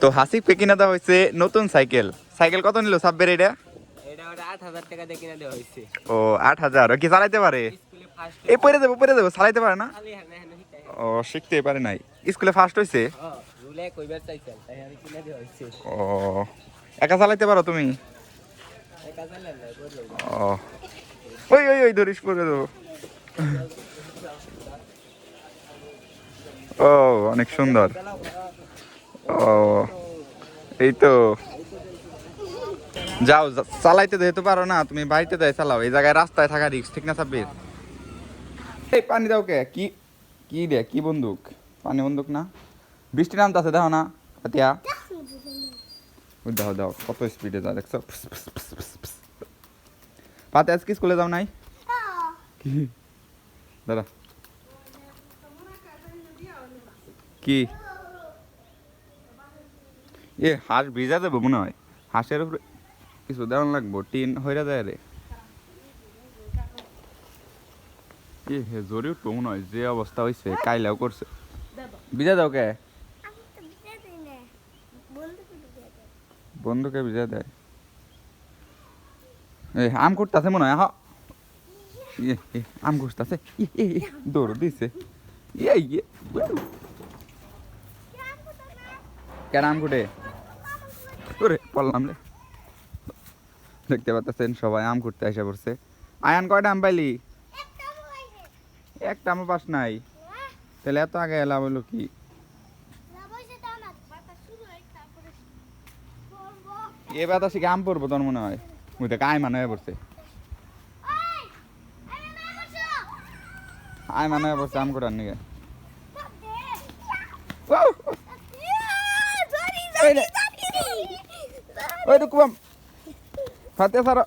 তো হাসিফকে কিনা দেওয়া হয়েছে নতুন সাইকেল। সাইকেল কত নিল সাব্বের এটা? এটা ওটা 8,000 টাকা দিয়ে কিনে দেওয়া হয়েছে। ও 8,000। ও কি চালাইতে পারে? স্কুলে ফার্স্ট এই পরে দেবো চালাইতে পারে না? খালি হ্যাঁ হ্যাঁ শিখাই। ও শিখতে পারে নাই, স্কুলে ফার্স্ট হয়েছে। হ্যাঁ রুলে কইবার চাইছেন তাই আমি কিনে দেওয়া হয়েছে। ও একা চালাইতে পারো তুমি? একা চালান না বললো। ও ওই ওই ওই ধরিস করে দেবো। ও অনেক সুন্দর। ও এই তো যাও চালাইতে যেতে পারো না তুমি, বাড়িতে যাই চালাও, এই জায়গায় রাস্তায় থাকা রিস্ক, ঠিক না সাব্বির? এই পানি দাও কে? কি কি রে, কি বন্দুক? পানি বন্দুক না? বৃষ্টি নামতেছে দেখো না পাতিয়া? ওই দাও দাও কত স্পিডে যা দেখছো। পাতে আজকে স্কুলে যাও নাই? কি দাদা কি এ হাঁস ভিজা দেবো মনে হয়, হাঁসের উপরে কিছু দেওয়ান লাগবো, টিন হইরা যায় রে। এ হে জোরে উঠবো মনে হয়, যে অবস্থা হয়েছে কাইলাও করছে। ভিজা দাও কে? বন্ধুকে ভিজা দেয়। এই আম কুটতাছে মনে হয়। আম কুটতাছে, দৌড় দিছে। কেন আম কুটে? ওরে পড়লাম রে। দেখতে পাচ্ছেন সবাই আম কুটতে এসে পড়ছে। আয়ান কয়টা আম পাইলি? একটা আমও পাস নাই? তাহলে এত আগে এলা বললো কি? এ বাতাসে কি আম পড়বো তোর মনে হয়? ওই তো আয় মানে হয়ে পড়ছে, আয় মানে হয়ে পড়ছে আম কুটার নিকে। ওই তো কুয়াম ফাতে সারা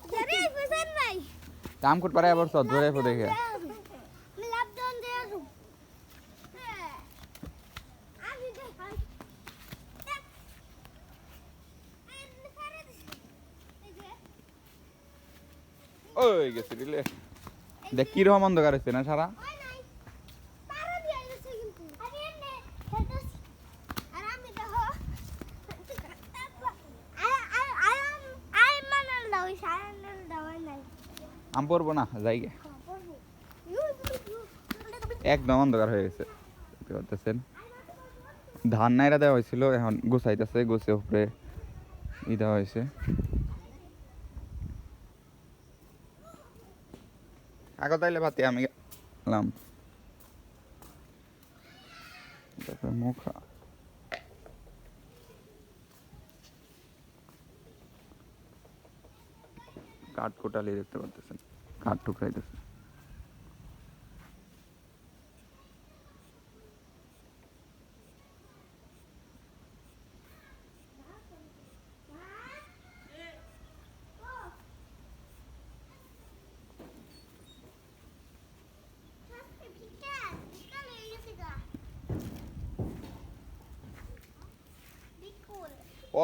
আম কুট পারে আবার সব ধরে দেখে। ওই গেছে দিলে দেখ কিরকম অন্ধকার হচ্ছে না সারা। আম পড়বো না যাই, একদম অন্ধকার হয়ে গেছে দেখতে পাচ্ছেন। ধান নাইরা দেওয়া হয়েছিল, এখন গোছাইতেছে, গোছে উপরে ই দেওয়া হয়েছে। আগত আইলে ভাতি আমি গেলাম মুখ কাঠ কোটালি দেখতে পাচ্ছেন, কাঠ টুকরাইতেছে।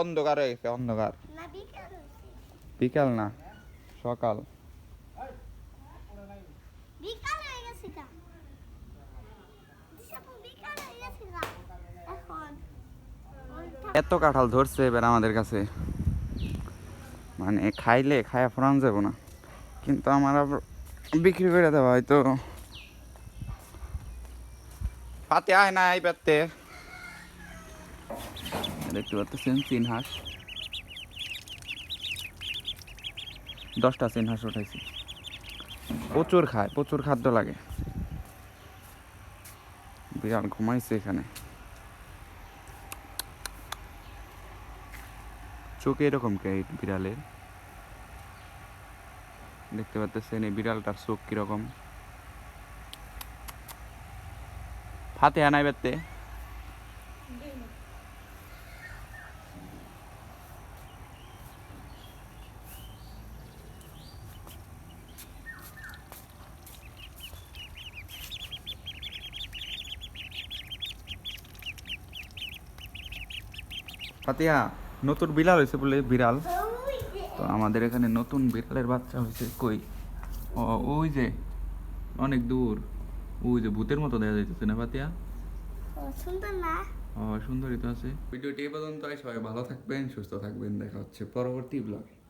অন্ধকার হয়ে গেছে, অন্ধকার। বিকাল না সকাল। এত কাঁঠাল ধরছে এবার আমাদের কাছে, মানে খাইলে খায়া ফোরান যাবো না, কিন্তু আমার আবার বিক্রি করে দেওয়া হয়তো। পাতে আয় না এই পাতে দেখতে পাচ্ছেন চীন হাঁস, 10টা চীন হাঁস উঠাইছি। প্রচুর খায়, প্রচুর খাদ্য লাগে। বিড়াল ঘুমাইছে এখানে, চোখে এরকম কে বিড়ালের? দেখতে পাচ্ছেন এই বিড়ালটার চোখ কিরকম। ফাতে আনাই বেতে ফাতিয়া নতুন বিড়াল হয়েছে বলে, বিড়াল তো আমাদের এখানে নতুন বিড়ালের বাচ্চা হয়েছে। কই? ও ওই যে অনেক দূর, ওই যে ভূতের মতো দেখা যাইতেছে না ফাতিয়া? সুন্দর না? সুন্দরী তো আছে। ভিডিওটি এই পর্যন্ত, সবাই ভালো থাকবেন, সুস্থ থাকবেন, দেখা হচ্ছে পরবর্তী ব্লগে।